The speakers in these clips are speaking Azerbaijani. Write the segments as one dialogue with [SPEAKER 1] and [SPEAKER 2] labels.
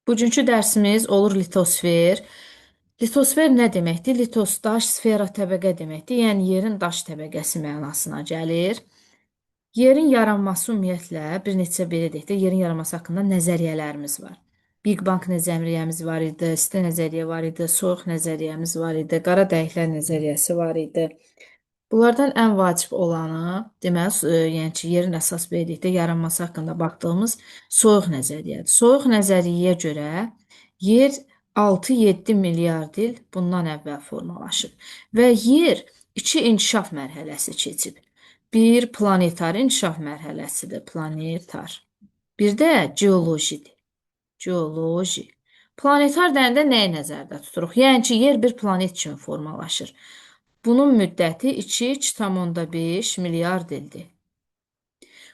[SPEAKER 1] Bugünkü dərsimiz olur litosfer. Litosfer nə deməkdir? Litos daş, sfera təbəqə deməkdir. Yəni yerin daş təbəqəsi mənasına gəlir. Yerin yaranması ümumiyyətlə bir neçə belə deyək də, yerin yaranması haqqında nəzəriyyələrimiz var. Big Bang nəzəriyyəmiz var idi, site nəzəriyyə var idi, soyuq nəzəriyyəmiz var idi, qara dəyişlər nəzəriyyəsi var idi. Bunlardan ən vacib olanı, deməli, yəni ki, yerin əsas verdikdə yaranması haqqında baxdığımız soyuq nəzəriyyədir. Soyuq nəzəriyyəyə görə yer 6-7 milyard il bundan əvvəl formalaşıb və yer iki inkişaf mərhələsi keçib. Bir planetar inkişaf mərhələsidir, planetar. Bir də geolojidir. Geoloji. Planetar deyəndə nəyi nəzərdə tuturuq? Yəni ki, yer bir planet kimi formalaşır. Bunun müddəti 2,5 milyard ildir.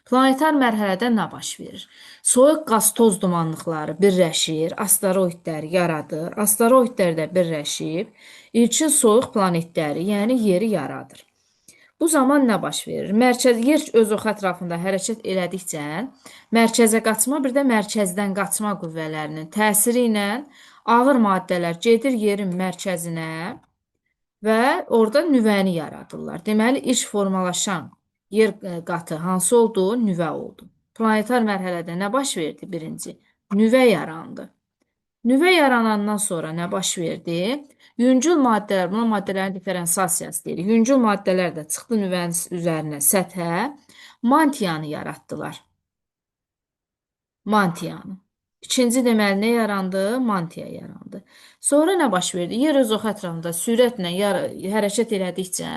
[SPEAKER 1] Planetar mərhələdə nə baş verir? Soyuq qaz toz dumanlıqları birləşir, asteroidləri yaradır. Asteroidlər də birləşib ilkin soyuq planetləri, yəni yeri yaradır. Bu zaman nə baş verir? Yer öz oxu ətrafında hərəkət elədikcə mərkəzə qaçma, bir də mərkəzdən qaçma qüvvələrinin təsiri ilə ağır maddələr gedir yerin mərkəzinə və orada nüvəni yaradırlar. Deməli, ilk formalaşan yer qatı hansı oldu? Nüvə oldu. Planetar mərhələdə nə baş verdi? Birinci, nüvə yarandı. Nüvə yaranandan sonra nə baş verdi? Yüngül maddələr, buna maddələrin diferensiyasiyası deyilir. Yüngül maddələr də çıxdı nüvənin üzərinə, səthə, mantiyanı yaratdılar. Mantiyanı. İkinci deməli nə yarandı? Mantiya yarandı. Sonra nə baş verdi? Yer öz oxu ətrafında sürətlə hərəkət elədikcə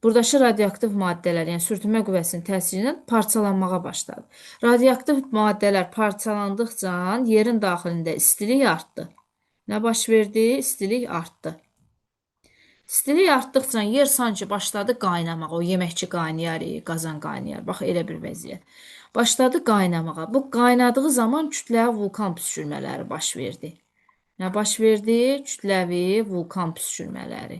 [SPEAKER 1] buradakı radioaktiv maddələr, yəni sürtünmə qüvvəsinin təsiri ilə parçalanmağa başladı. Radioaktiv maddələr parçalandıqca yerin daxilində istilik artdı. Nə baş verdi? İstilik artdı. İstilik artdıqca yer sanki başladı qaynamağa. O yemək ki qaynayar, qazan qaynayar. Bax elə bir vəziyyət. Başladı qaynamağa. Bu qaynadığı zaman kütləvi vulkan püskürmələri baş verdi. Nə baş verdi? Kütləvi vulkan püskürmələri.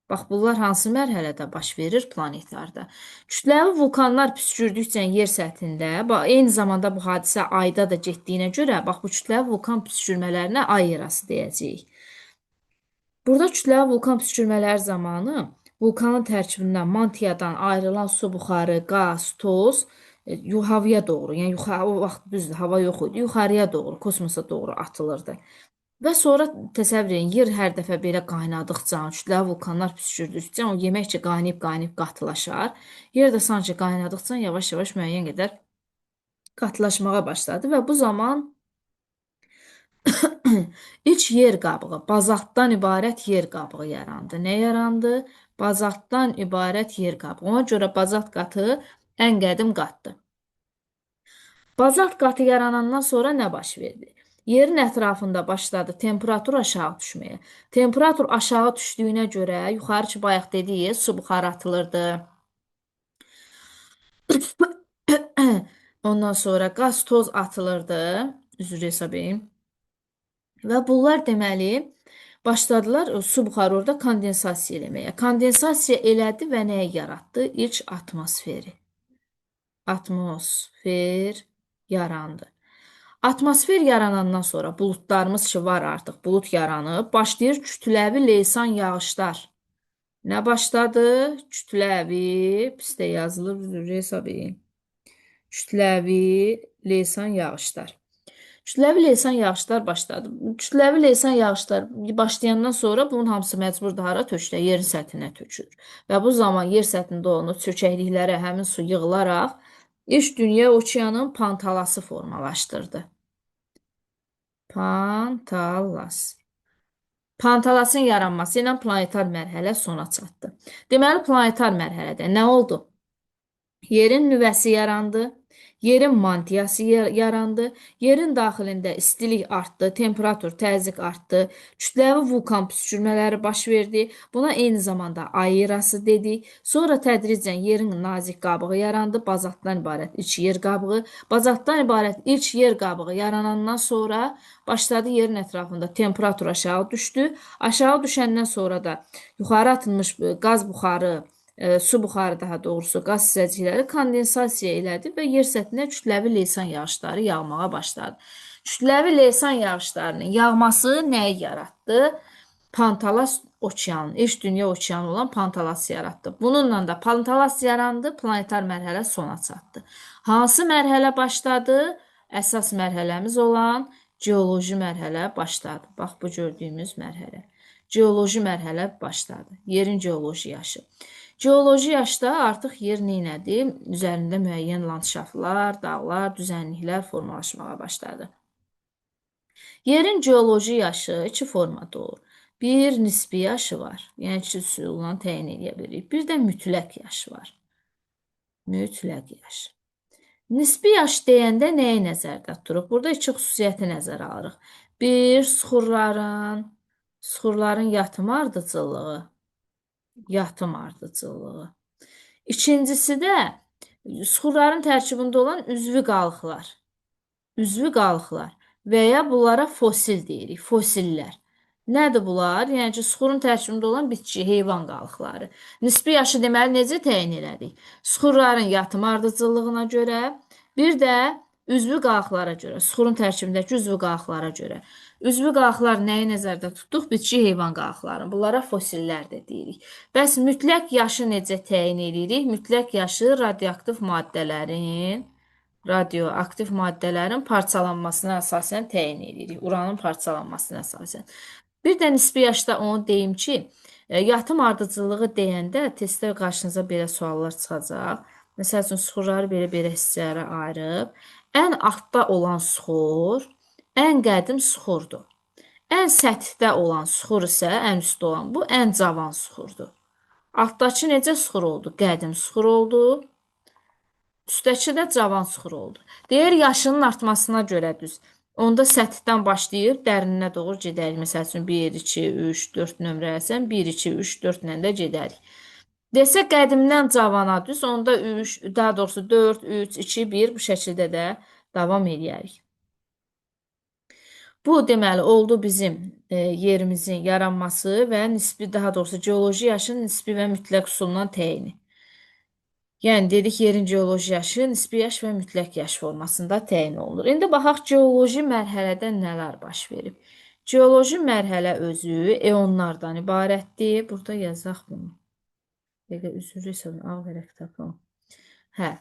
[SPEAKER 1] Bax, bunlar hansı mərhələdə baş verir? Planetarda. Kütləvi vulkanlar püskürdükcə yer səthində, eyni zamanda bu hadisə ayda da getdiyinə görə, bax, bu kütləvi vulkan püskürmələrinə ay erası deyəcəyik. Burada kütləvi vulkan püskürmələri zamanı vulkanın tərkibindən, mantiyadan ayrılan su buxarı, qaz, toz havaya doğru, yəni o vaxt düzdür, hava yox idi, yuxarıya doğru, kosmosa doğru atılırdı. Və sonra təsəvvür edin, yer hər dəfə belə qaynadıqca, kütləvi vulkanlar püskürdükcə o yemək ki qaynayıb qatılaşar. Yer də sanki qaynadıqca yavaş-yavaş müəyyən qədər qatılaşmağa başladı və bu zaman İlk yer qabığı, bazaltdan ibarət yer qabığı yarandı. Nə yarandı? Bazaltdan ibarət yer qabığı. Ona görə bazalt qatı ən qədim qatdır. Bazalt qatı yaranandan sonra nə baş verdi? Yerin ətrafında başladı temperatur aşağı düşməyə. Temperatur aşağı düşdüyünə görə, yuxarı ki bayaq dediyi su buxarı atılırdı. Ondan sonra qaz toz atılırdı. Üzr hesab edin. Və bunlar deməli başladılar su buxarı orada kondensasiya eləməyə. Kondensasiya elədi və nəyə yaratdı? İlk atmosferi. Atmosfer yarandı. Atmosfer yaranandan sonra buludlarımız ki var artıq, bulut yaranıb, başlayır kütləvi leysan yağışlar. Nə başladı? Kütləvi, pisdə yazılır, üzr hesab edin. Kütləvi leysan yağışlar. Kütləvi leysan yağışlar başladı. Kütləvi leysan yağışlar başlayandan sonra bunun hamısı məcburdur hara tökülə, yerin səthinə tökülür. Və bu zaman yer səthində olan o çökəkliklərə həmin su yığılaraq ilk dünya okeanın pantalası formalaşdırdı. Pantalas. Pantalasın yaranması ilə planetar mərhələ sona çatdı. Deməli, planetar mərhələdə nə oldu? Yerin nüvəsi yarandı. Yerin mantiyası yarandı. Yerin daxilində istilik artdı, temperatur, təzyiq artdı. Kütləvi vulkan püskürmələri baş verdi. Buna eyni zamanda ay erası dedik. Sonra tədricən yerin nazik qabığı yarandı. Bazaltdan ibarət ilk yer qabığı. Bazaltdan ibarət ilk yer qabığı yaranandan sonra başladı yerin ətrafında temperatur aşağı düşdü. Aşağı düşəndən sonra da yuxarı atılmış qaz buxarı, su buxarı daha doğrusu qaz hissəcikləri kondensasiya elədi və yer səthinə kütləvi leysan yağışları yağmağa başladı. Kütləvi leysan yağışlarının yağması nəyi yaratdı? Pantalas okeanı, iç dünya okeanı olan Pantalas yaratdı. Bununla da Pantalas yarandı, planetar mərhələ sona çatdı. Hansı mərhələ başladı? Əsas mərhələmiz olan geoloji mərhələ başladı. Bax, bu gördüyümüz mərhələ. Geoloji mərhələ başladı. Yerin geoloji yaşı. Geoloji yaşda artıq yer neynədi? Üzərində müəyyən landşaftlar, dağlar, düzənliklər formalaşmağa başladı. Yerin geoloji yaşı iki formada olur. Bir nisbi yaşı var. Yəni ki, üsulla təyin edə bilirik. Bir də mütləq yaş var. Mütləq yaş. Nisbi yaş deyəndə nəyi nəzərdə tuturuq? Burada iki xüsusiyyəti nəzərə alırıq. Bir, suxurların yatım ardıcıllığı. İkincisi də suxurların tərkibində olan üzvü qalıqlar və ya bunlara fosil deyirik, fosillər. Nədir bunlar? Yəni ki, suxurun tərkibində olan bitki, heyvan qalıqları. Nisbi yaşı deməli necə təyin elədik? Suxurların yatım ardıcıllığına görə, bir də üzvü qalıqlara görə, suxurun tərkibindəki üzvü qalıqlara görə. Üzvü qalıqlar nəyi nəzərdə tutduq? Bitki, heyvan qalıqları. Bunlara fosillər də deyirik. Bəs mütləq yaşı necə təyin edirik? Mütləq yaşı radioaktiv maddələrin parçalanmasına əsasən təyin edirik. Uranın parçalanmasına əsasən. Bir də nisbi yaşda onu deyim ki, yatım ardıcıllığı deyəndə testdə qarşınıza belə suallar çıxacaq. Məsəl üçün, suxurları belə hissələrə ayırıb, ən altda olan suxur ən qədim suxurdur. Ən səthdə olan suxur isə ən üstdə olan bu ən cavan suxurdur. Altdakı necə suxur oldu? Qədim suxur oldu. Üstəki də cavan suxur oldu. Deyir, yaşının artmasına görə düz. Onda səthdən başlayıb dərininə doğru gedərik. Məsəl üçün 1, 2, 3, 4 nömrələsən, 1, 2, 3, 4 ilə də gedərik. Desə qədimdən cavana düz, onda 3, daha doğrusu 4, 3, 2, 1 bu şəkildə də davam edərik. Bu deməli oldu bizim yerimizin yaranması və nisbi, daha doğrusu geoloji yaşın nisbi və mütləq üsulundan təyini. Yəni dedik, yerin geoloji yaşı nisbi yaş və mütləq yaş formasında təyin olunur. İndi baxaq geoloji mərhələdə nələr baş verib. Geoloji mərhələ özü eonlardan ibarətdir. Burada yazaq bunu. Dəqiqə üzrü isə ağ vərəq tapım. Hə.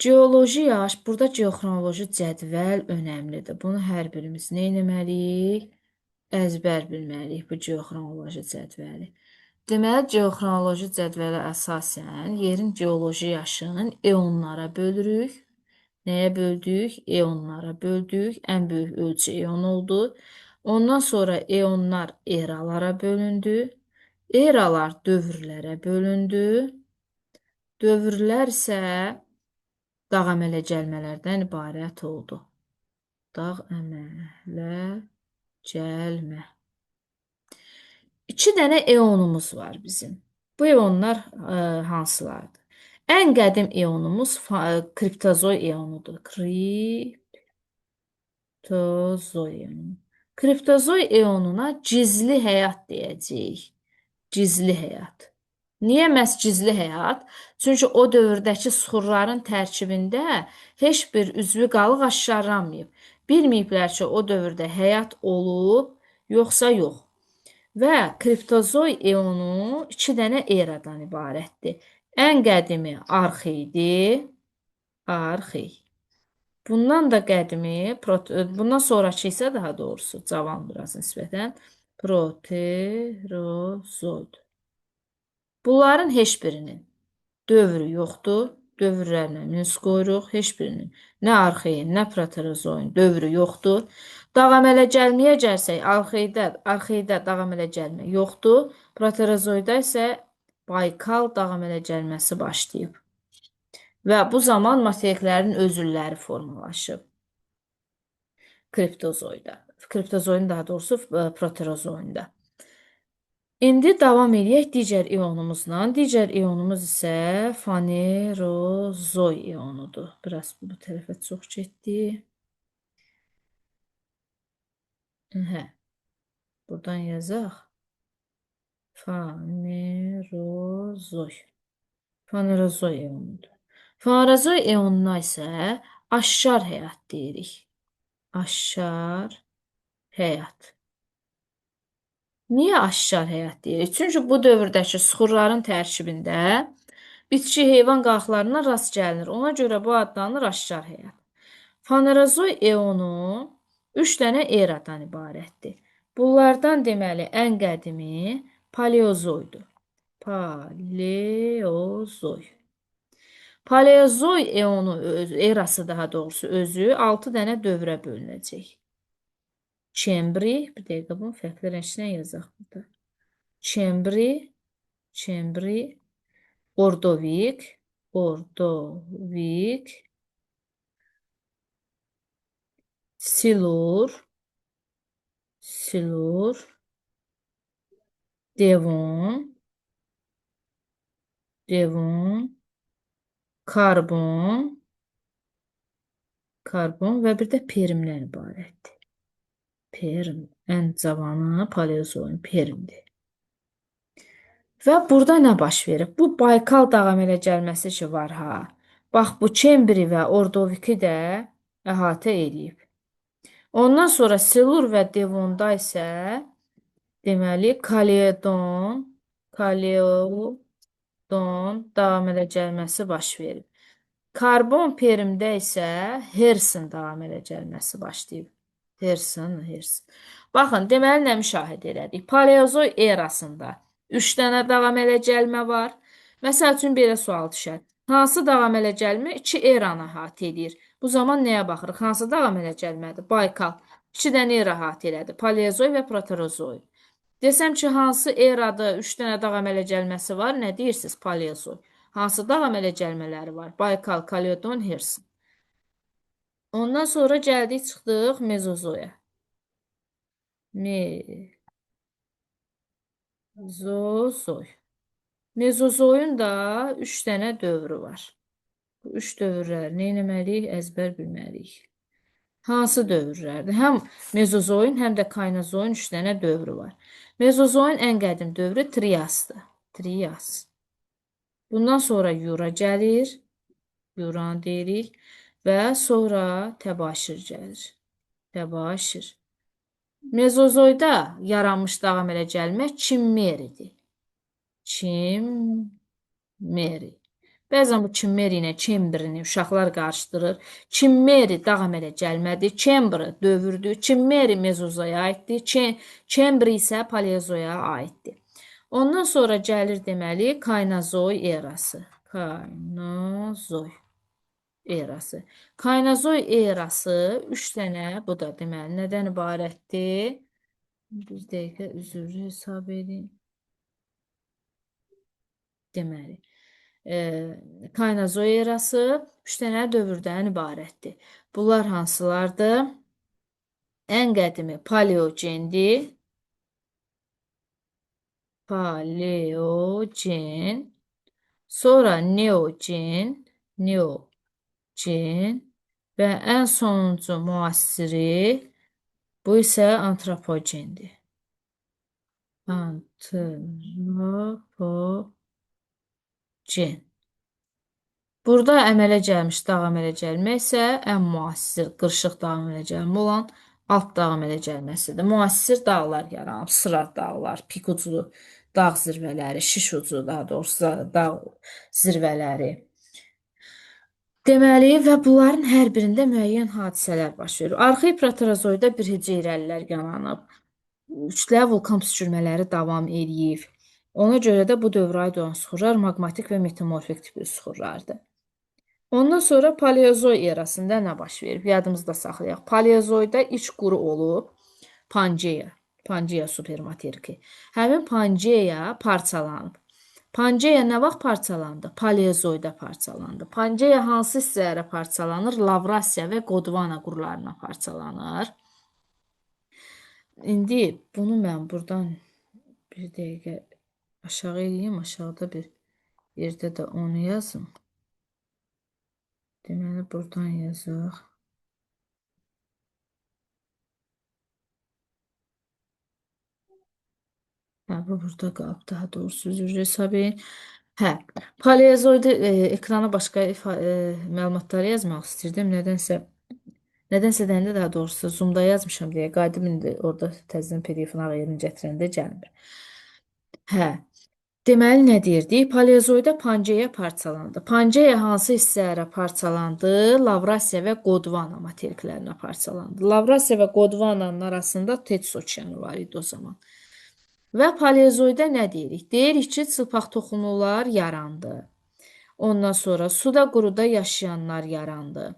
[SPEAKER 1] Geoloji yaş, burada geoxronoloji cədvəl önəmlidir. Bunu hər birimiz nə etməliyik? Əzbər bilməliyik bu geoxronoloji cədvəli. Deməli, geoxronoloji cədvələ əsasən yerin geoloji yaşını eonlara bölürük. Nəyə böldük? Eonlara böldük. Ən böyük ölçü eon oldu. Ondan sonra eonlar eralara bölündü. Eralar dövrlərə bölündü. Dövrlər isə dağ əmələ gəlmələrdən ibarət oldu. Dağ əmələ gəlmə. 2 dənə eonumuz var bizim. Bu eonlar hansılardır? Ən qədim eonumuz kriptozoy eonudur. Kriptozoy eonuna gizli həyat deyəcəyik. Gizli həyat. Niyə məhz gizli həyat? Çünki o dövrdəki suxurların tərkibində heç bir üzvü qalıq aşkarlanmayıb. Bilməyiblər ki, o dövrdə həyat olub, yoxsa yox. Və kriptozoy eonu 2 dənə eradan ibarətdir. Ən qədimi arxeydir. Arxey. Bundan da qədimi, bundan sonrakı isə daha doğrusu cavan biraz nisbətən proterozoid. Bunların heç birinin dövrü yoxdur. Dövrlərlə minus qoyuruq. Heç birinin nə arxeyin, nə proterozoin dövrü yoxdur. Dağ əmələ gəlməyə gəlsək, arxeydə dağ əmələ gəlmə yoxdur. Proterozoida isə Baykal dağ əmələ gəlməsi başlayıb. Və bu zaman materiklərin özülləri formalaşıb. Kriptozoin daha doğrusu proterozoinda. İndi davam edək digər ionumuzla. Digər ionumuz isə fanerozoy ionudur. Biraz bu tərəfə çox getdi. Hə. Buradan yazaq. Fanerozoy ionudur. Fanerozoy ionuna isə aşkar həyat deyirik. Aşşar həyat. Niyə aşşar həyat deyirik? Çünki bu dövrdəki süxurların tərkibində bitki heyvan qalxılarına rast gəlinir. Ona görə bu adlanır aşşar həyat. Fanerozoy eonu 3 dənə eradan ibarətdir. Bunlardan deməli ən qədimi paleozoydur. Paleozoy. Paleozoy eonu erası daha doğrusu özü 6 dənə dövrə bölünəcək. Çembri, bir dəqiqə bunu fərqli rənglə yazaq burada. Çembri, Çembri, Ordovik, Ordovik, Silur, Silur, Devon, Devon, Karbon, Karbon və bir də Permdən ibarətdir. Perm, ən cavanı Paleozoyun Permdir. Və burada nə baş verib? Bu Baykal dağı əmələ gəlməsi ki var ha. Bax bu Çembri və Ordoviki də əhatə eləyib. Ondan sonra Selur və Devonda isə deməli Kaledon dağı əmələ gəlməsi baş verib. Karbon Perimdə isə Hersin davam elə gəlməsi başlayıb. Hersin. Baxın, deməli nə müşahidə elədik? Paleozoy erasında 3 dənə davam elə gəlmə var. Məsəl üçün belə sual düşər. Hansı davam elə gəlmə 2 eranı əhatə edir? Bu zaman nəyə baxırıq? Hansı davam elə gəlmədir? Baykal 2 dənə era əhatə elədi. Paleozoy və proterozoy. Desəm ki, hansı erada 3 dənə dağ əmələ gəlməsi var, nə deyirsiniz? Paleozoy. Hansı dağ əmələ gəlmələri var? Baykal, Kaledon, Hersin. Ondan sonra gəldik, çıxdıq Mezozoya. Mezozoy. Mezozoyun da 3 dənə dövrü var. Bu 3 dövrləri nə etməliyik? Əzbər bilməliyik. Hansı dövrlərdir? Həm Mezozoyun, həm də Kaynozoyun 3 dənə dövrü var. Mezozoyun ən qədim dövrü Triasdır. Trias. Bundan sonra Yura gəlir. Yuran deyirik. Və sonra Təbaşir gəlir. Təbaşir. Mezozoyda yaranmış davam elə gəlmək Çimmeridir. Çimmeri. Bəzən bu Çimmeri ilə Çembrini uşaqlar qarışdırır. Çimmeri davam elə gəlmədir. Çembri dövrdür. Çimmeri Mezozoya aiddir. Çembri isə Paleozoya aiddir. Ondan sonra gəlir deməli Kaynozoy erası. Kaynozoy erası. Kaynozoy erası 3 dənə, bu da deməli nədən ibarətdir? Bir dəqiqə üzrlü hesab edin. Deməli, Kaynozoy erası 3 dənə dövrdən ibarətdir. Bunlar hansılardır? Ən qədimi paleogendir. Paleogen. Sonra neogen və ən sonuncu müasiri bu isə antropogendir. Antropogen. Burada əmələ gəlmiş dağ əmələ gəlmə isə ən müasir qırışıq dağ əmələ gəlmə olan alt dağ əmələ gəlməsidir. Müasir dağlar yaranıb, sıra dağlar, pik uclu dağ zirvələri, şiş uclu daha doğrusu dağ zirvələri. Deməli, və bunların hər birində müəyyən hadisələr baş verir. Arxeip proterozoyda bir hüceyrəlilər yaranıb. Kütləvi vulkan püskürmələri davam edib. Ona görə də bu dövrə aid olan süxurlar maqmatik və metamorfik tipli süxurlardır. Ondan sonra paleozoy erasında nə baş verib? Yadımızda saxlayaq. Paleozoyda ilk quru olub Pangeya supermateriki. Həmin Pangeya parçalanıb. Pangeya nə vaxt parçalandı? Paleozoyda parçalandı. Pangeya hansı hissələrə parçalanır? Lavrasiya və Qodvana qurlarına parçalanır. İndi bunu mən buradan bir dəqiqə aşağı eləyim. Aşağıda bir yerdə də onu yazım. Deməli, buradan yazaq. Bu burada qalıb, daha doğrusu üzr hesab edin. Paleozoyda ekrana başqa məlumatları yazmaq istirdim. Nədənsə Nədənsə deyəndə daha doğrusu Zoom-da yazmışam deyə qayıdım indi orada təzədən PDF-in ağa yerini gətirəndə gəlmir. Hə. Deməli nə deyirdik? Paleozoyda Pangeya parçalandı. Pangeya hansı hissələrə parçalandı? Lavrasiya və Qodvana materiklərinə parçalandı. Lavrasiya və Qodvananın arasında Tets okeanı var idi o zaman. Və paleozoyda nə deyirik? Deyirik ki, çılpaq toxumlular yarandı. Ondan sonra suda quruda yaşayanlar yarandı.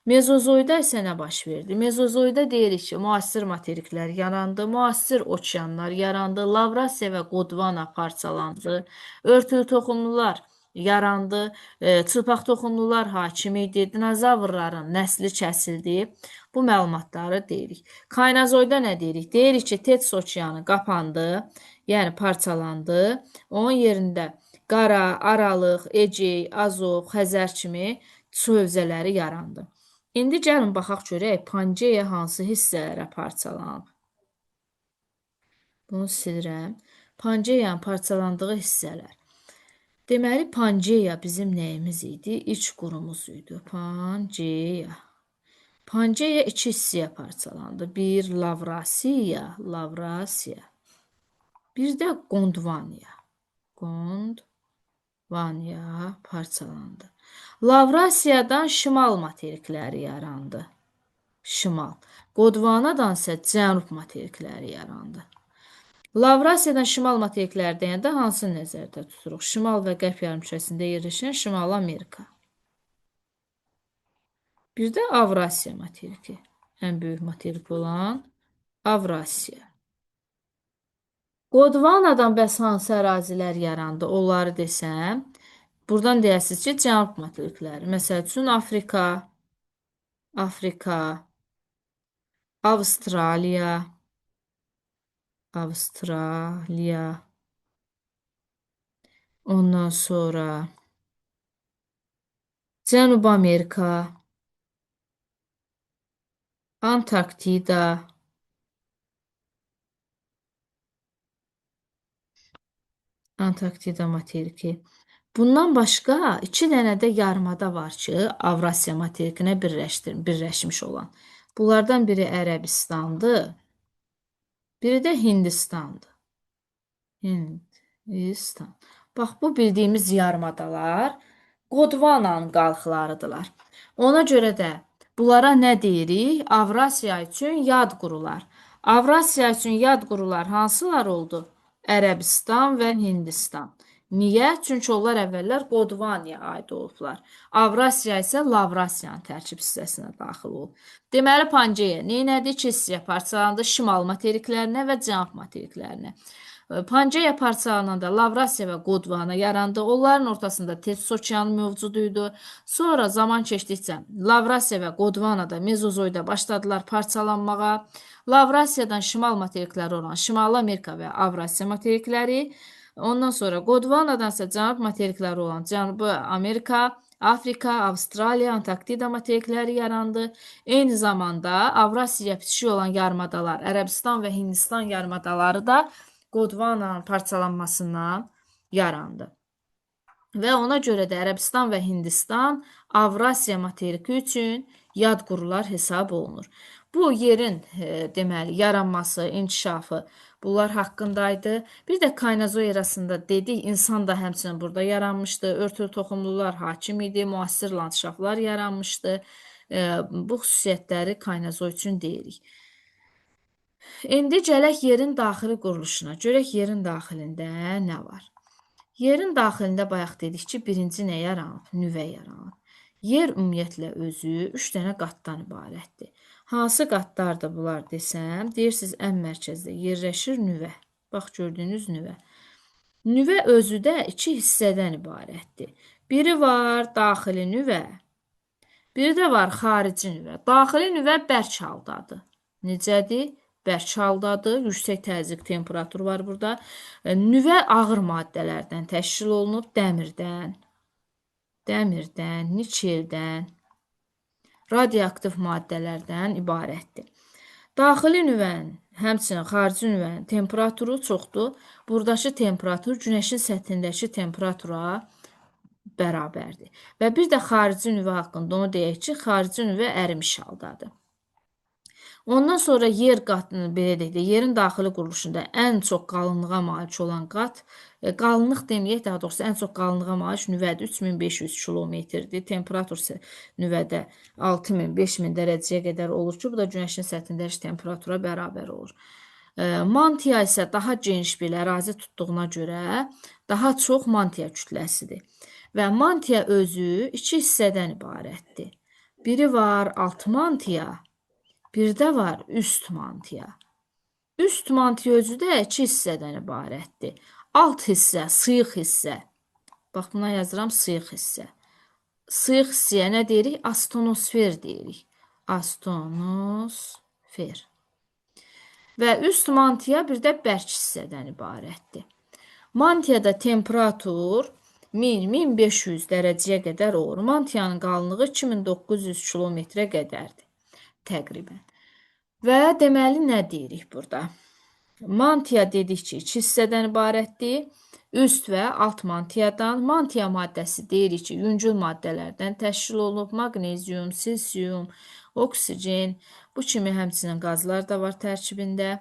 [SPEAKER 1] Mezozoyda isə nə baş verdi? Mezozoyda deyirik ki, müasir materiklər yarandı, müasir okeanlar yarandı, Lavrasiya və Qodvana parçalandı, örtülü toxumlular yarandı, çılpaq toxumlular hakim idi, dinozavrların nəsli kəsildi. Bu məlumatları deyirik. Kaynazoyda nə deyirik? Deyirik ki, Tets okeanı qapandı, yəni parçalandı. Onun yerində Qara, Aralıq, Egey, Azov, Xəzər kimi su hövzələri yarandı. İndi gəlin baxaq görək Pangeya hansı hissələrə parçalanıb. Bunu silirəm. Pangeyanın parçalandığı hissələr. Deməli, Pangeya bizim nəyimiz idi? İç qurumuz idi. Pangeya. Pangeya iki hissəyə parçalandı. Bir, Lavrasiya. Bir də Gondvaniya. Gondvaniya parçalandı. Lavrasiyadan şimal materikləri yarandı. Şimal. Qodvanadan isə cənub materikləri yarandı. Lavrasiyadan şimal materikləri deyəndə hansını nəzərdə tuturuq? Şimal və qərb yarımkürəsində yerləşən Şimali Amerika. Bir də Avrasiya materiki. Ən böyük materik olan Avrasiya. Qodvanadan bəs hansı ərazilər yarandı? Onları desəm, buradan deyəsiniz ki, cənub materikləri. Məsəl üçün Afrika, Avstraliya, ondan sonra Cənubi Amerika, Antarktida, materiki. Bundan başqa iki dənə də yarımada var ki, Avrasiya materikinə birləşmiş olan. Bunlardan biri Ərəbistandır, biri də Hindistandır. Hindistan. Bax, bu bildiyimiz yarımadalar Qodvananın qalxılarıdırlar. Ona görə də bunlara nə deyirik? Avrasiya üçün yad qurular. Avrasiya üçün yad qurular hansılar oldu? Ərəbistan və Hindistan. Niyə? Çünki onlar əvvəllər Qodvaniyaya aid olublar. Avrasiya isə Lavrasiyanın tərkib hissəsinə daxil olub. Deməli, Pangeya neynədir? İki hissəyə parçalandı, şimal materiklərinə və cənub materiklərinə. Pangeya parçalananda Lavrasiya və Qodvana yarandı. Onların ortasında Tets okeanı mövcud idi. Sonra zaman keçdikcə Lavrasiya və Qodvana da Mezozoyda başladılar parçalanmağa. Lavrasiyadan şimal materikləri olan Şimali Amerika və Avrasiya materikləri, ondan sonra Qodvanadan isə cənub materikləri olan Cənubi Amerika, Afrika, Avstraliya, Antarktida materikləri yarandı. Eyni zamanda Avrasiyaya bitişik olan yarımadalar, Ərəbistan və Hindistan yarımadaları da Qodvananın parçalanmasından yarandı. Və ona görə də Ərəbistan və Hindistan Avrasiya materiki üçün yad qurular hesab olunur. Bu yerin deməli yaranması, inkişafı bunlar haqqındaydı. Bir də Kaynazoy erasında dedik, insan da həmçinin burada yaranmışdı. Örtülü toxumlular hakim idi, müasir landşaftlar yaranmışdı. Bu xüsusiyyətləri Kaynazoy üçün deyirik. İndi gələk yerin daxili quruluşuna. Görək yerin daxilində nə var? Yerin daxilində bayaq dedik ki, birinci nə yaranıb? Nüvə yaranıb. Yer ümumiyyətlə özü 3 dənə qatdan ibarətdir. Hansı qatlardır bunlar desəm, deyirsiniz ən mərkəzdə yerləşir nüvə. Bax, gördüyünüz nüvə. Nüvə özü də 2 hissədən ibarətdir. Biri var daxili nüvə, biri də var xarici nüvə. Daxili nüvə bərk haldadır. Necədir? Bərk haldadır. Yüksək təzyiq temperaturu var burada. Nüvə ağır maddələrdən təşkil olunub. Dəmirdən, nikeldən, radioaktiv maddələrdən ibarətdir. Daxili nüvənin, həmçinin xarici nüvənin temperaturu çoxdur. Buradakı temperatur günəşin səthindəki temperatura bərabərdir. Və bir də xarici nüvə haqqında onu deyək ki, xarici nüvə ərimiş haldadır. Ondan sonra yer qatını belə deyək də, yerin daxili quruluşunda ən çox qalınlığa malik olan qat, qalınlıq deməyək, daha doğrusu ən çox qalınlığa malik nüvədir. 3500 kilometrdir. Temperatur isə nüvədə 6000-5000 dərəcəyə qədər olur ki, bu da günəşin səthində temperatura bərabər olur. Mantia isə daha geniş bir ərazi tutduğuna görə daha çox mantia kütləsidir. Və mantia özü iki hissədən ibarətdir. Biri var alt mantia, bir də var üst mantia. Üst mantia özü də iki hissədən ibarətdir. Alt hissə, sıyıq hissə. Bax, buna yazıram sıyıq hissə. Sıyıq hissəyə nə deyirik? Astonosfer deyirik. Astonosfer. Və üst mantia bir də bərk hissədən ibarətdir. Mantiyada temperatur 1000-1500 dərəcəyə qədər olur. Mantiyanın qalınlığı 2900 kilometrə qədərdir. Təqribən. Və deməli nə deyirik burada? Mantiya dedik ki, iki hissədən ibarətdir. Üst və alt mantiyadan. Mantiya maddəsi deyirik ki, yüngül maddələrdən təşkil olunub. Maqnezium, silsium, oksigen, bu kimi həmçinin qazlar da var tərkibində.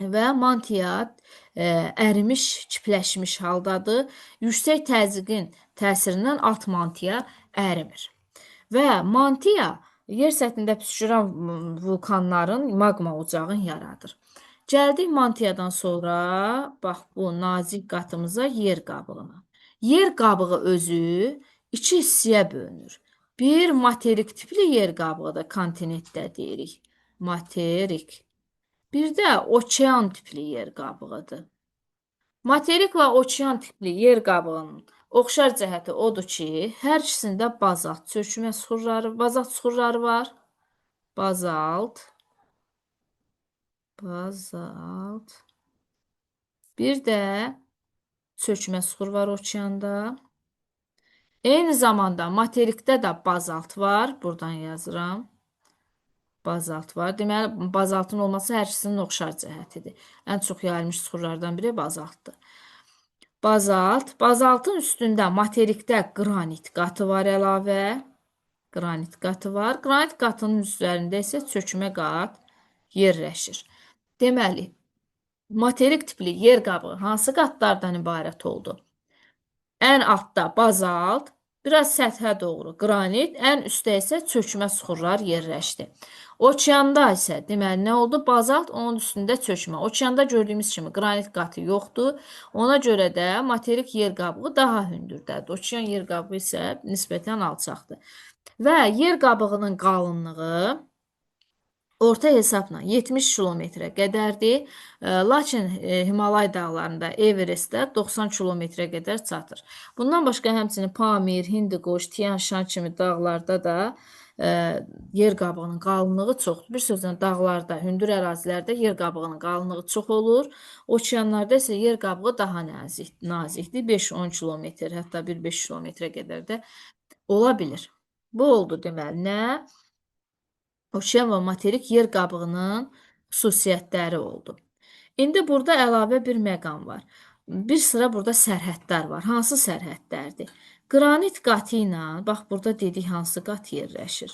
[SPEAKER 1] Və mantiya ərimiş, kipləşmiş haldadır. Yüksək təzyiqin təsirindən alt mantiya ərimir. Və mantiya yer səthində püskürən vulkanların magma ocağını yaradır. Gəldik mantiyadan sonra, bax bu nazik qatımıza yer qabığına. Yer qabığı özü iki hissəyə bölünür. Bir materik tipli yer qabığıdır, kontinentdə deyirik. Materik. Bir də okean tipli yer qabığıdır. Materik və okean tipli yer qabığının oxşar cəhəti odur ki, hər ikisində bazalt çökmə suxurları var. Bazalt. Bir də çökmə suxur var okeanda. Eyni zamanda materikdə də bazalt var. Buradan yazıram. Bazalt var. Deməli, bazaltın olması hər ikisinin oxşar cəhətidir. Ən çox yayılmış suxurlardan biri bazaltdır. Bazaltın üstündə materikdə qranit qatı var əlavə. Qranit qatı var. Qranit qatının üzərində isə çökmə qat yerləşir. Deməli, materik tipli yer qabığı hansı qatlardan ibarət oldu? Ən altda bazalt, biraz səthə doğru qranit, ən üstdə isə çökmə suxurlar yerləşdi. Okeanda isə deməli nə oldu? Bazalt, onun üstündə çökmə. Okeanda gördüyümüz kimi qranit qatı yoxdur. Ona görə də materik yer qabığı daha hündürdədir. Okean yer qabığı isə nisbətən alçaqdır. Və yer qabığının qalınlığı orta hesabla 70 kilometrə qədərdir. Lakin Himalay dağlarında, Everestdə 90 kilometrə qədər çatır. Bundan başqa həmçinin Pamir, Hindukuş, Tian Shan kimi dağlarda da yer qabığının qalınlığı çoxdur. Bir sözlə dağlarda, hündür ərazilərdə yer qabığının qalınlığı çox olur. Okeanlarda isə yer qabığı daha nazikdir. 5-10 kilometr, hətta 1-5 kilometrə qədər də ola bilir. Bu oldu deməli nə? Okean və materik yer qabığının xüsusiyyətləri oldu. İndi burada əlavə bir məqam var. Bir sıra burada sərhədlər var. Hansı sərhədlərdir? Qranit qatı ilə, bax burada dedik hansı qat yerləşir.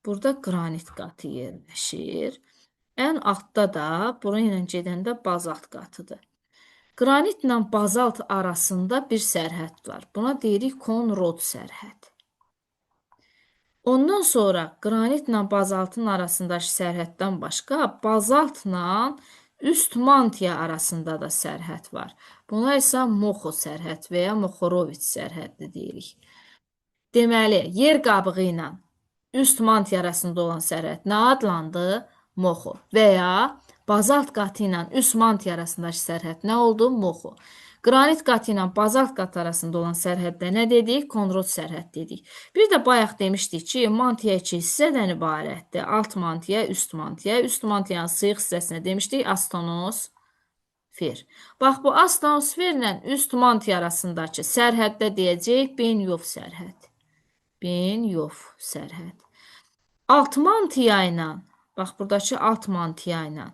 [SPEAKER 1] Burada qranit qatı yerləşir. Ən altda da bura ilə gedəndə bazalt qatıdır. Qranitlə bazalt arasında bir sərhəd var. Buna deyirik Conrod sərhəd. Ondan sonra qranitlə bazaltın arasındakı sərhəddən başqa bazaltla üst mantiya arasında da sərhəd var. Buna isə Moxo sərhəd və ya Moxoroviç sərhəddi deyirik. Deməli, yer qabığı ilə üst mantiya arasında olan sərhəd nə adlandı? Moxo. Və ya bazalt qatı ilə üst mantiya arasındakı sərhəd nə oldu? Moxo. Qranit qatı ilə bazalt qatı arasında olan sərhəddə nə dedik? Conrod sərhəd dedik. Bir də bayaq demişdik ki, mantiya iki hissədən ibarətdir. Alt mantiya, üst mantiya. Üst mantiyanın sıyıq hissəsinə demişdik astonosfer. Bax, bu astonosferlə üst mantiya arasındakı sərhəddə deyəcəyik Benyov sərhəd. Benyov sərhəd. Alt mantiya ilə, bax, buradakı alt mantiya ilə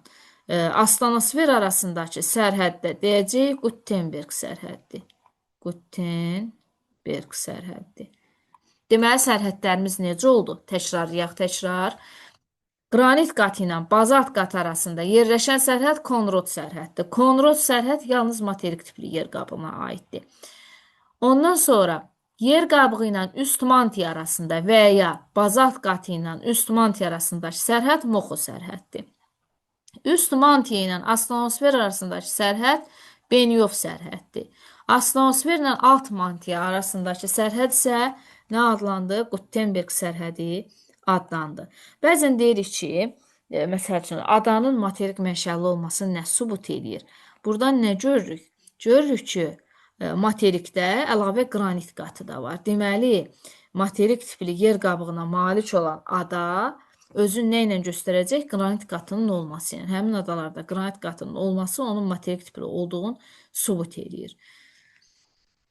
[SPEAKER 1] astonosfer arasındakı sərhəddə deyəcəyik Gutenberg sərhəddir. Gutenberg sərhəddir. Deməli, sərhədlərimiz necə oldu? Təkrarlayaq. Qranit qatı ilə bazalt qatı arasında yerləşən sərhəd Konrod sərhəddir. Konrod sərhəd yalnız materik tipli yer qabığına aiddir. Ondan sonra yer qabığı ilə üst mantiya arasında və ya bazalt qatı ilə üst mantiya arasındakı sərhəd Moxo sərhəddir. Üst mantiya ilə astronosfer arasındakı sərhəd Benyov sərhəddir. Astronosfer ilə alt mantiya arasındakı sərhəd isə nə adlandı? Gutenberg sərhədi adlandı. Bəzən deyirik ki, məsəl üçün, adanın materik mənşəli olması nə sübut edir? Buradan nə görürük? Görürük ki, materikdə əlavə qranit qatı da var. Deməli, materik tipli yer qabığına malik olan ada özünü nə ilə göstərəcək? Qranit qatının olması. Yəni, həmin adalarda qranit qatının olması onun materik tipli olduğunu sübut edir.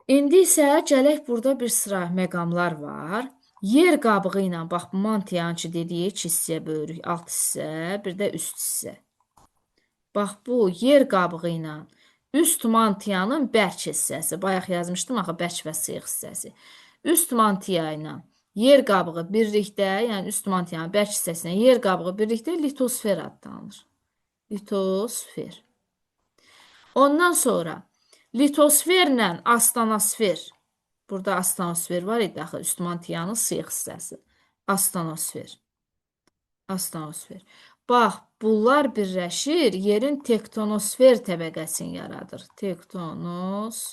[SPEAKER 1] İndi isə gələk burada bir sıra məqamlar var. Yer qabığı ilə, bax, mantiyanı ki, dediyi 2 hissəyə bölürük, alt hissə, bir də üst hissə. Bax, bu yer qabığı ilə üst mantiyanın bərk hissəsi. Bayaq yazmışdım, axı, bərk və sıyıq hissəsi. Üst mantiya ilə yer qabığı birlikdə, yəni üst mantiyanın bərk hissəsinə yer qabığı birlikdə litosfer adlanır. Litosfer. Ondan sonra litosferlə astanosfer. Burada astanosfer var idi, axı, üst mantiyanın sıyıq hissəsi. Astanosfer. Astanosfer. Bax, bunlar birləşir, yerin tektonosfer təbəqəsini yaradır. Tektonosfer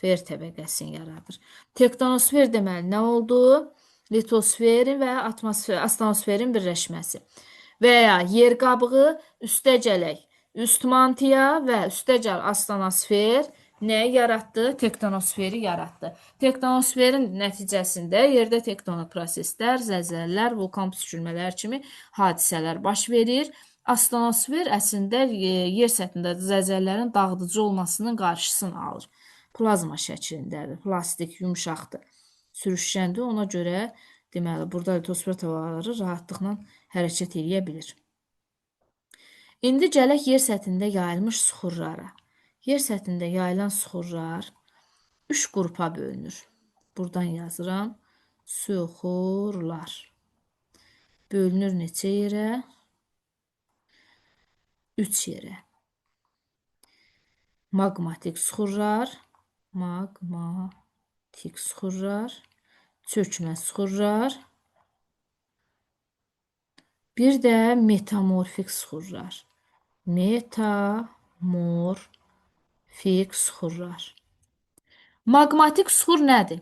[SPEAKER 1] təbəqəsini yaradır. Tektonosfer deməli nə oldu? Litosferin və astanosferin birləşməsi. Və ya yer qabığı üstə gələk. Üst mantiya və üstə gəl astanosfer nə yaratdı? Tektonosferi yaratdı. Tektonosferin nəticəsində yerdə tektonik proseslər, zəlzələlər, vulkan püskürmələr kimi hadisələr baş verir. Astanosfer əslində yer səthində zəlzələlərin dağıdıcı olmasının qarşısını alır. Plazma şəklindədir, plastik, yumşaqdır, sürüşkəndir. Ona görə deməli burada litosfer tavalarları rahatlıqla hərəkət edə bilir. İndi gələk yer səthində yayılmış süxurlara. Yer səthində yayılan süxurlar 3 qrupa bölünür. Buradan yazıram. Süxurlar. Bölünür neçə yerə? 3 yerə. Maqmatik süxurlar, çökmə süxurlar, bir də metamorfik süxurlar. Metamorfik süxurlar. Maqmatik süxur nədir?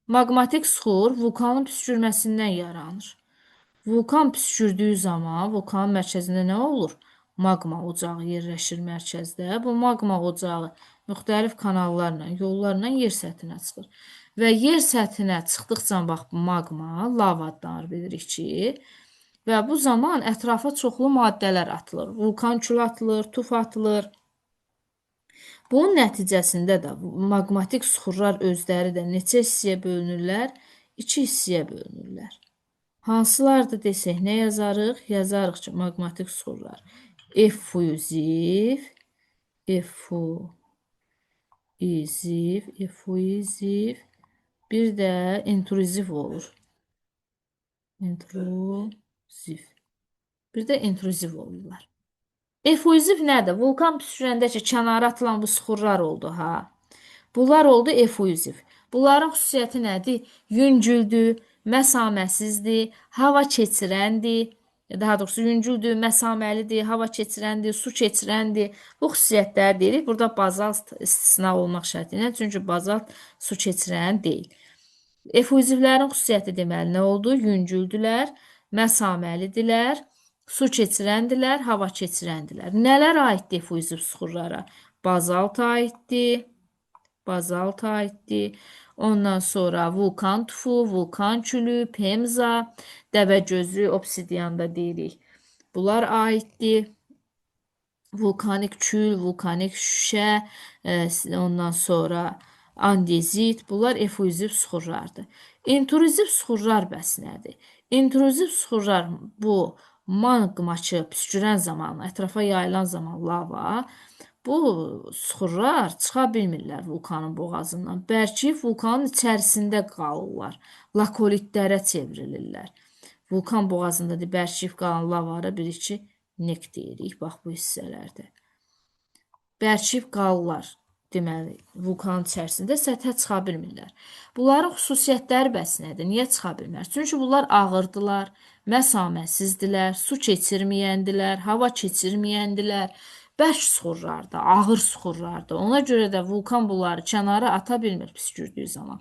[SPEAKER 1] Maqmatik süxur vulkanın püskürməsindən yaranır. Vulkan püskürdüyü zaman vulkanın mərkəzində nə olur? Maqma ocağı yerləşir mərkəzdə. Bu maqma ocağı müxtəlif kanallarla, yollarla yer səthinə çıxır. Və yer səthinə çıxdıqca bax bu maqma lava adlanır, bilirik ki. Və bu zaman ətrafa çoxlu maddələr atılır. Vulkan külü atılır, tuf atılır. Bunun nəticəsində də maqmatik süxurlar özləri də neçə hissəyə bölünürlər? 2 hissəyə bölünürlər. Hansılardır desək, nə yazarıq? Yazarıq ki, maqmatik süxurlar effuziv, bir də intruziv olur. Bir də intruziv olurlar. Effuziv nədir? Vulkan püskürəndə ki, kənara atılan bu süxurlar oldu, ha? Bunlar oldu effuziv. Bunların xüsusiyyəti nədir? Yüngüldür, məsaməsizdir, hava keçirəndir. Daha doğrusu yüngüldür, məsaməlidir, hava keçirəndir, su keçirəndir. Bu xüsusiyyətləri deyirik. Burada bazalt istisna olmaq şərti ilə, çünki bazalt su keçirən deyil. Effuzivlərin xüsusiyyəti deməli nə oldu? Yüngüldülər, məsaməlidirlər, su keçirəndirlər, hava keçirəndirlər. Nələr aiddir effuziv süxurlara? Bazalt aiddir. Ondan sonra vulkan tufu, vulkan külü, pemza, dəvəgözü, obsidian da deyirik. Bunlar aiddir. Vulkanik kül, vulkanik şüşə, ondan sonra andezit, bunlar effuziv süxurlardır. İntruziv süxurlar bəs nədir? İntruziv süxurlar bu maqmaçı püskürən zaman, ətrafa yayılan zaman lava, bu süxurlar çıxa bilmirlər vulkanın boğazından. Bəlkə vulkanın içərisində qalırlar, lakolitlərə çevrilirlər. vulkan boğazında bərkiyib qalan lavaları bir-iki neft deyirik. Bax bu hissələrdə. Bərkiyib qalırlar. Deməli, vulkanın içərisində səthə çıxa bilmirlər. Bunların xüsusiyyətləri bəs nədir? Niyə çıxa bilmir? Çünki bunlar ağırdılar, məsamətsizdilər, su keçirməyəndilər, hava keçirməyəndilər, bərk suxurlardı, ağır suxurlardı. Ona görə də vulkan bunları kənara ata bilmir püskürdüyü zaman.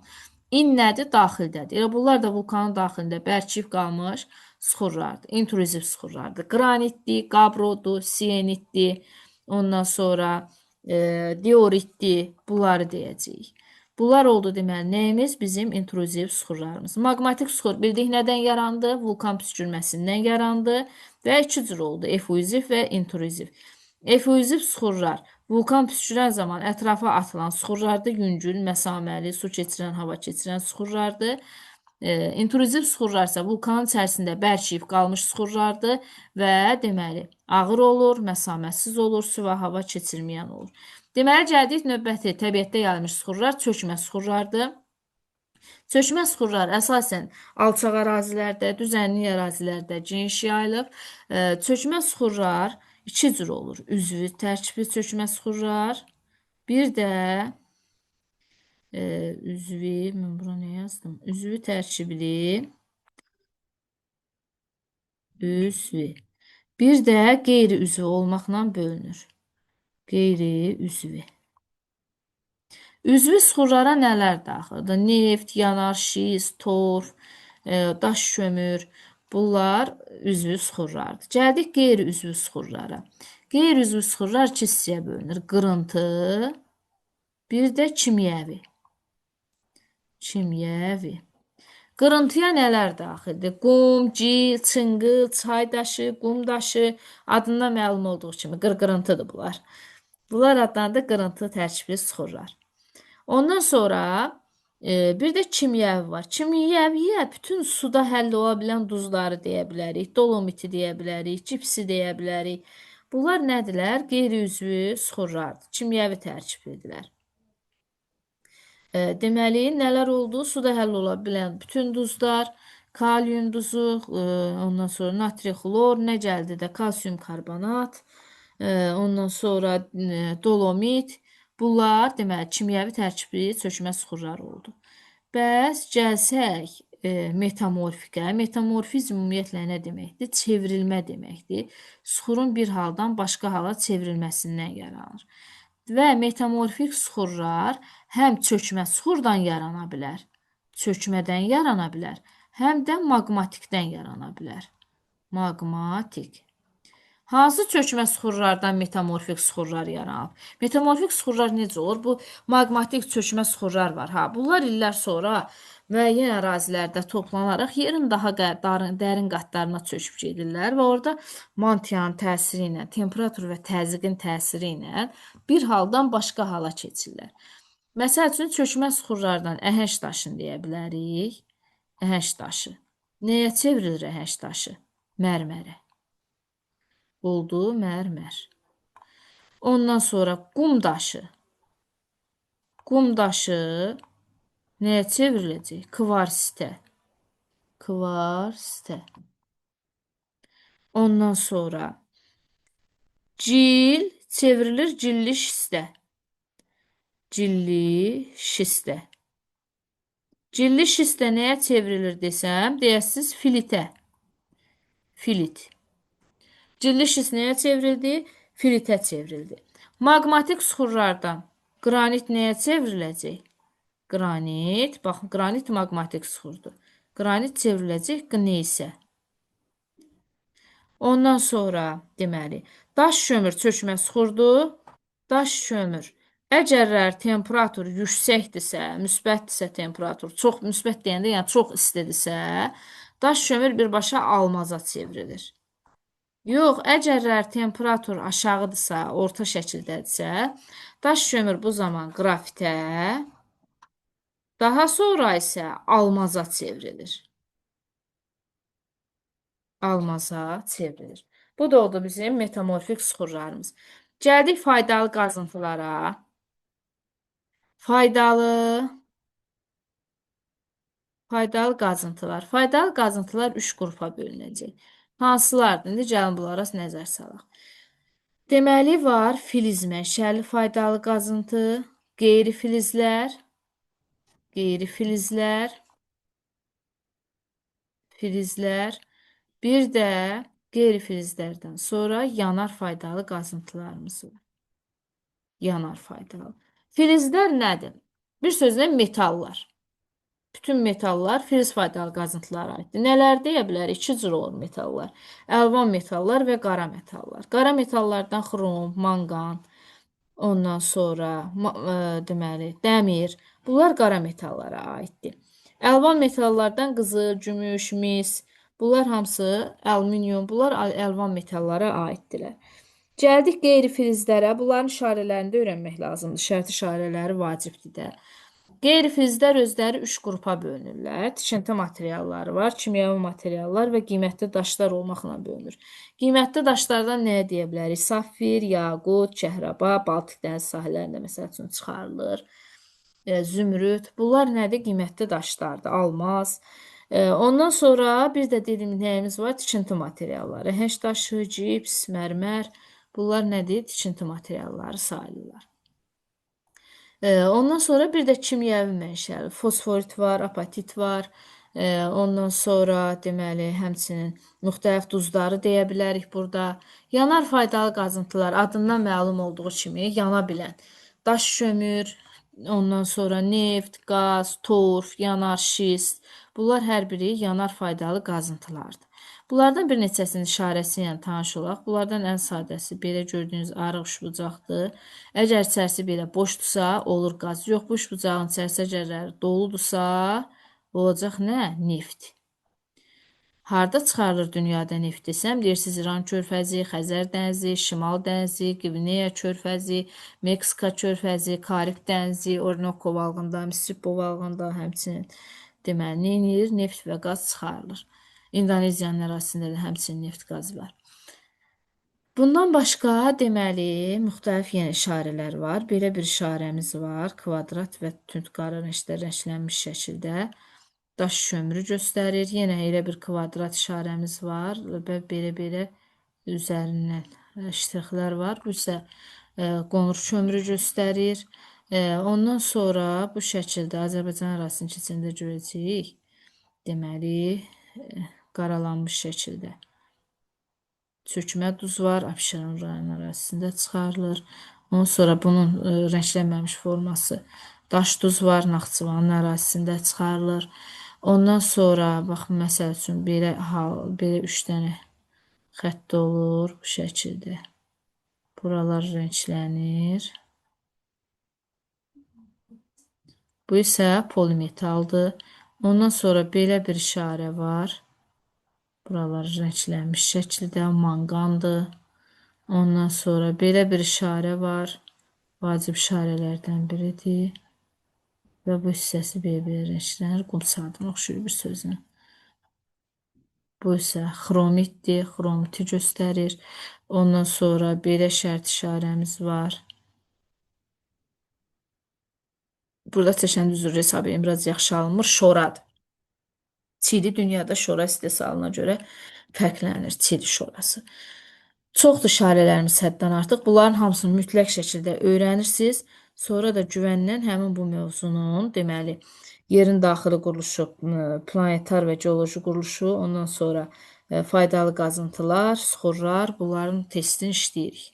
[SPEAKER 1] İn nədir? Daxildədir. Elə bunlar da vulkanın daxilində bərkiyib qalmış suxurlardır. İntruziv suxurlardır. Qranitdir, qabrodur, sienitdir. Ondan sonra dioritdir. Bunları deyəcəyik. Bunlar oldu deməli nəyimiz? Bizim intruziv suxurlarımız. Maqmatik suxur bildik nədən yarandı? Vulkan püskürməsindən yarandı və iki cür oldu. Effuziv və intruziv. Effuziv suxurlar vulkan püskürən zaman ətrafa atılan suxurlardır. Yüngül, məsaməli, su keçirən, hava keçirən suxurlardır. İntruziv suxurlar isə vulkanın içərisində bərkiyib qalmış suxurlardır və deməli ağır olur, məsamətsiz olur, su və hava keçirməyən olur. Deməli gəldik növbəti təbiətdə yayılmış suxurlar çökmə suxurlardır. Çökmə suxurlar əsasən alçaq ərazilərdə, düzənlik ərazilərdə geniş yayılıb. Çökmə suxurlar iki cür olur. Üzvü tərkibli çökmə suxurlar, bir də mən bura nə yazdım? Üzvü tərkibli, üzvü. Bir də qeyri-üzvü olmaqla bölünür. Qeyri-üzvü. Üzvü suxurlara nələr daxildir? Neft, yanar, şist, torf, daş kömür. Bunlar üzvü suxurlardır. Gəldik qeyri-üzvü suxurlara. Qeyri-üzvü suxurlar iki hissəyə bölünür. Qırıntı, bir də kimyəvi. Kimyəvi. Qırıntıya nələr daxildir? Qum, cil, çınqıl, çay daşı, qum daşı, adından məlum olduğu kimi qırqırıntıdır bunlar. Bunlar adlanır qırıntı tərkibli suxurlar. Ondan sonra bir də kimyəvi var. Kimyəviyə bütün suda həll ola bilən duzları deyə bilərik, dolomiti deyə bilərik, cipsi deyə bilərik. Bunlar nədirlər? Qeyri-üzvü suxurlardır. Kimyəvi tərkiblidirlər. Deməli, nələr oldu? Suda həll ola bilən bütün duzlar, kalium duzu, ondan sonra natri xlor, nə gəldi də kalsium karbonat, ondan sonra dolomit. Bunlar deməli kimyəvi tərkibli çökmə suxurları oldu. Bəs gəlsək metamorfikə. Metamorfizm ümumiyyətlə nə deməkdir? Çevrilmə deməkdir. Suxurun bir haldan başqa hala çevrilməsindən yaranır. Və metamorfik suxurlar həm çökmə suxurdan yarana bilər, çökmədən yarana bilər, həm də maqmatikdən yarana bilər. Maqmatik. Hansı çökmə suxurlardan metamorfik suxurlar yaranıb? Metamorfik suxurlar necə olur? Bu maqmatik çökmə suxurlar var. Bunlar illər sonra müəyyən ərazilərdə toplanaraq yerin daha dərin qatlarına çöküb gedirlər və orada mantiyanın təsiri ilə, temperatur və təzyiqin təsiri ilə bir haldan başqa hala keçirlər. Məsəl üçün çökmə suxurlardan əhəng daşını deyə bilərik. Əhəng daşı. Nəyə çevrilir əhəng daşı? Mərmərə. Oldu mərmər. Ondan sonra qum daşı. Qum daşı nəyə çevriləcək? Kvarsitə. Kvarsitə. Ondan sonra cil çevrilir cilli şistə. Cilli şistə. Cilli şistə nəyə çevrilir desəm, deyəsiz filitə. Filit. Cilli şist nəyə çevrildi? Filitə çevrildi. Maqmatik suxurlardan qranit nəyə çevriləcək? Qranit, baxın, qranit maqmatik suxurdur. Qranit çevriləcək qneysə. Ondan sonra, deməli, daş kömür çökmə suxurdur. Daş kömür. Əgərlər temperatur yüksəkdirsə, müsbətdirsə temperatur, çox müsbət deyəndə, yəni çox istidirsə, daş kömür birbaşa almaza çevrilir. Yox, əgərlər temperatur aşağıdırsa, orta şəkildədirsə, daş kömür bu zaman qrafitə, daha sonra isə almaza çevrilir. Almaza çevrilir. Bu da oldu bizim metamorfik suxurlarımız. Gəldik faydalı qazıntılara. Faydalı Faydalı qazıntılar. Faydalı qazıntılar 3 qrupa bölünəcək. Hansılardır? İndi gəlin bunlara nəzər salaq. Deməli var filiz mənşəli faydalı qazıntı, qeyri-filizlər, qeyri-filizlər, filizlər, bir də qeyri-filizlərdən sonra yanar faydalı qazıntılarımız var. Yanar faydalı. Filizlər nədir? Bir sözlə metallar. Bütün metallar filiz faydalı qazıntılara aiddir. Nələr deyə bilərik? İki cür olur metallar. Əlvan metallar və qara metallar. Qara metallardan xrom, manqan, ondan sonra deməli dəmir. Bunlar qara metallara aiddir. Əlvan metallardan qızıl, gümüş, mis. Bunlar hamısı alüminium. Bunlar əlvan metallara aiddirlər. Gəldik qeyri-filizlərə. Bunların işarələrini də öyrənmək lazımdır. Şərt işarələri vacibdir də. Qeyri-filizlər özləri 3 qrupa bölünürlər. Tikinti materialları var, kimyəvi materiallar və qiymətli daşlar olmaqla bölünür. Qiymətli daşlardan nəyə deyə bilərik? Safir, yaqut, kəhraba, Baltik dəniz sahillərində məsəl üçün çıxarılır. Zümrüd. Bunlar nədir? Qiymətli daşlardır. Almaz. Ondan sonra bir də dediyim nəyimiz var? Tikinti materialları. Hənc daşı, cips, mərmər. Bunlar nədir? Tikinti materialları sayılırlar. Ondan sonra bir də kimyəvi mənşəli. Fosforit var, apatit var. Ondan sonra deməli həmçinin müxtəlif duzları deyə bilərik burada. Yanar faydalı qazıntılar adından məlum olduğu kimi yana bilən daş kömür, ondan sonra neft, qaz, torf, yanar şist. Bunlar hər biri yanar faydalı qazıntılardır. Bunlardan bir neçəsinin işarəsi ilə tanış olaq. Bunlardan ən sadəsi belə gördüyünüz arıq üçbucaqdır. Əgər içərisi belə boşdursa, olur qaz. Yox, bu üçbucağın içərisi əgər doludursa, olacaq nə? Neft. Harda çıxarılır dünyada neft desəm, deyirsiniz İran körfəzi, Xəzər dənizi, Şimal dənizi, Qvineya körfəzi, Meksika körfəzi, Karib dənizi, Orinoco valığında, Mississippi valığında həmçinin deməli neyinir? Neft və qaz çıxarılır. İndoneziyanın ərazisində də həmçinin neft qaz var. Bundan başqa deməli müxtəlif yenə işarələr var. Belə bir işarəmiz var. Kvadrat və tünd qara rəngdə rənglənmiş şəkildə daş kömürü göstərir. Yenə elə bir kvadrat işarəmiz var və belə üzərindən ştrixlər var. Bu isə qonur kömürü göstərir. Ondan sonra bu şəkildə Azərbaycan ərazisinin keçəndə görəcəyik. Deməli qaralanmış şəkildə. Çökmə duz var, Abşeron rayonu ərazisində çıxarılır. Ondan sonra bunun rənglənməmiş forması daş duz var, Naxçıvanın ərazisində çıxarılır. Ondan sonra bax məsəl üçün belə 3 dənə xətt olur bu şəkildə. Buralar rənglənir. Bu isə polimetaldır. Ondan sonra belə bir işarə var. Buralar rənglənmiş şəkildə manqandır. Ondan sonra belə bir işarə var. Vacib işarələrdən biridir. Və bu hissəsi belə rənglənir. Qum saatına oxşuyur bir sözlə. Bu isə xromitdir. Xromiti göstərir. Ondan sonra belə şərt işarəmiz var. Burada çəkən üzr hesab edin, biraz yaxşı alınmır. Şoradır. Çili dünyada şora istehsalına görə fərqlənir, çili şorası. Çoxdur işarələrimiz həddən artıq. Bunların hamısını mütləq şəkildə öyrənirsiniz. Sonra da güvənlə həmin bu mövzunun, deməli, yerin daxili quruluşu, planetar və geoloji quruluşu, ondan sonra faydalı qazıntılar, süxurlar, bunların testini işləyirik.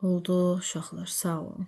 [SPEAKER 1] Oldu uşaqlar, sağ olun.